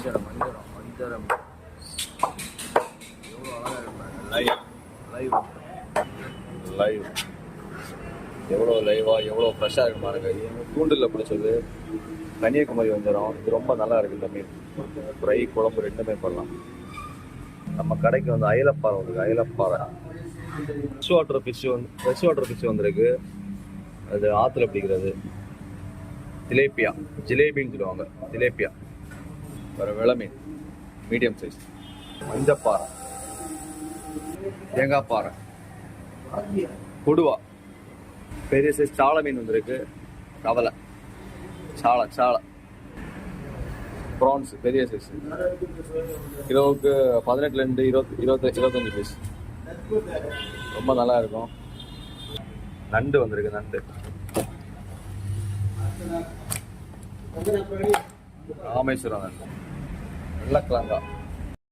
வஞ்சரம் எவ்வளோ அழகாக இருப்பாங்க. லைவ் எவ்வளோ லைவாக எவ்வளோ ஃப்ரெஷ்ஷாக இருக்கு பாருங்க. தூண்டில் பிடிச்சது கன்னியாகுமரி வஞ்சரம். இது ரொம்ப நல்லா இருக்குது. இந்த மீன் ஃப்ரை குழம்பு ரெண்டுமே பண்ணலாம். நம்ம கடைக்கு வந்து அயலப்பாறை வந்துருக்கு. அயலப்பாறை ஃப்ரெஷ் வாட்டர் ஃபிஷ் வந்திருக்கு. அது ஆற்றுல பிடிக்கிறது. ஜிலேபின்னு சொல்லுவாங்க. திலேப்பியா வேறு வெள மீன் மீடியம் சைஸ். மஞ்சப்பாறை, தேங்காய் பாறை, கொடுவா, பெரிய சைஸ் சாலை மீன் வந்திருக்கு. கவலை, சாலை ப்ரான்ஸ் பெரிய சைஸ். கிலோவுக்கு 18 25 பீஸ். ரொம்ப நல்லா இருக்கும். நண்டு வந்திருக்கு. நண்டு ராமேஸ்வரம் நண்டு, வெள்ளக்கிழங்கா,